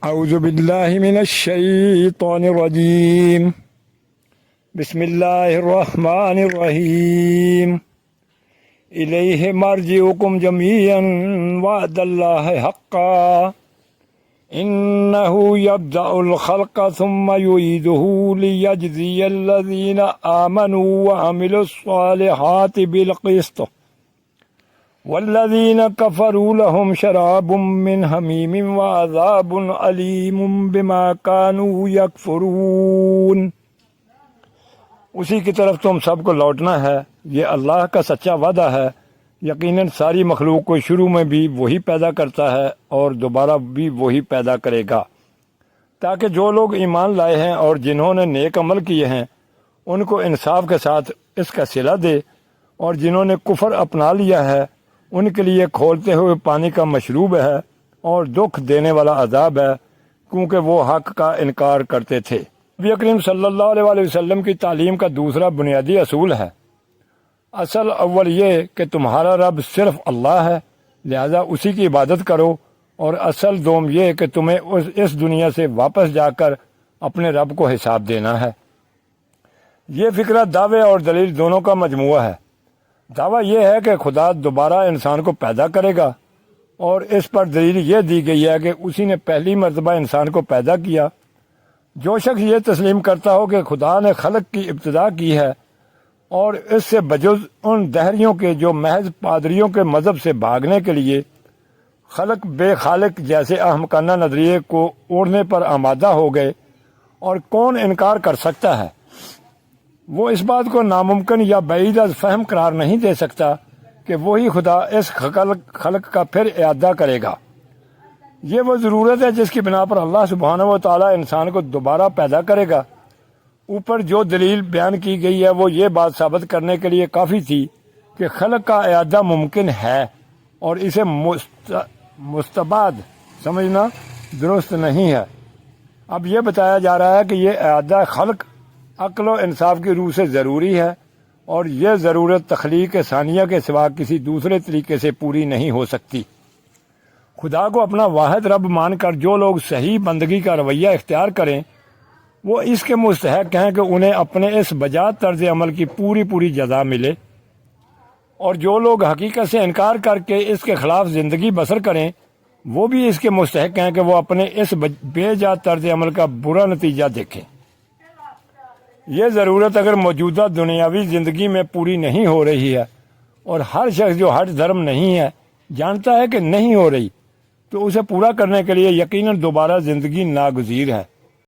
أعوذ بالله من الشيطان الرجيم. بسم الله الرحمن الرحيم. إليه مرجعكم جميعا وعد الله حقا إنه يبدأ الخلق ثم يعيده ليجزي الذين آمنوا وعملوا الصالحات بالقسط والذين كفروا لهم شراب من حميم وعذاب أليم بما كانوا يكفرون. اسی کی طرف تم سب کو لوٹنا ہے. یہ اللہ کا سچا وعدہ ہے. یقیناً ساری مخلوق کو شروع میں بھی وہی پیدا کرتا ہے اور دوبارہ بھی وہی پیدا کرے گا، تاکہ جو لوگ ایمان لائے ہیں اور جنہوں نے نیک عمل کیے ہیں ان کو انصاف کے ساتھ اس کا صلہ دے، اور جنہوں نے کفر اپنا لیا ہے ان کے لیے کھولتے ہوئے پانی کا مشروب ہے اور دکھ دینے والا عذاب ہے، کیونکہ وہ حق کا انکار کرتے تھے. نبی کریم صلی اللہ علیہ وسلم کی تعلیم کا دوسرا بنیادی اصول ہے. اصل اول یہ کہ تمہارا رب صرف اللہ ہے، لہذا اسی کی عبادت کرو، اور اصل دوم یہ کہ تمہیں اس دنیا سے واپس جا کر اپنے رب کو حساب دینا ہے. یہ فکرہ دعوے اور دلیل دونوں کا مجموعہ ہے. دعویٰ یہ ہے کہ خدا دوبارہ انسان کو پیدا کرے گا، اور اس پر دلیل یہ دی گئی ہے کہ اسی نے پہلی مرتبہ انسان کو پیدا کیا. جو شخص یہ تسلیم کرتا ہو کہ خدا نے خلق کی ابتدا کی ہے، اور اس سے بجز ان دہریوں کے جو محض پادریوں کے مذہب سے بھاگنے کے لیے خلق بے خالق جیسے احمقانہ نظریے کو اوڑھنے پر آمادہ ہو گئے، اور کون انکار کر سکتا ہے، وہ اس بات کو ناممکن یا بعید از فہم قرار نہیں دے سکتا کہ وہی خدا اس خلق کا پھر اعادہ کرے گا. یہ وہ ضرورت ہے جس کی بنا پر اللہ سبحانہ و تعالی انسان کو دوبارہ پیدا کرے گا. اوپر جو دلیل بیان کی گئی ہے وہ یہ بات ثابت کرنے کے لیے کافی تھی کہ خلق کا اعادہ ممکن ہے، اور اسے مستبعد سمجھنا درست نہیں ہے. اب یہ بتایا جا رہا ہے کہ یہ اعادہ خلق عقل و انصاف کی روح سے ضروری ہے، اور یہ ضرورت تخلیق ثانیہ کے سوا کسی دوسرے طریقے سے پوری نہیں ہو سکتی. خدا کو اپنا واحد رب مان کر جو لوگ صحیح بندگی کا رویہ اختیار کریں وہ اس کے مستحق ہیں کہ انہیں اپنے اس بجا طرز عمل کی پوری جزا ملے، اور جو لوگ حقیقت سے انکار کر کے اس کے خلاف زندگی بسر کریں وہ بھی اس کے مستحق ہیں کہ وہ اپنے اس بے جا طرز عمل کا برا نتیجہ دیکھیں. یہ ضرورت اگر موجودہ دنیاوی زندگی میں پوری نہیں ہو رہی ہے، اور ہر شخص جو ہٹ دھرم نہیں ہے جانتا ہے کہ نہیں ہو رہی، تو اسے پورا کرنے کے لیے یقیناً دوبارہ زندگی ناگزیر ہے.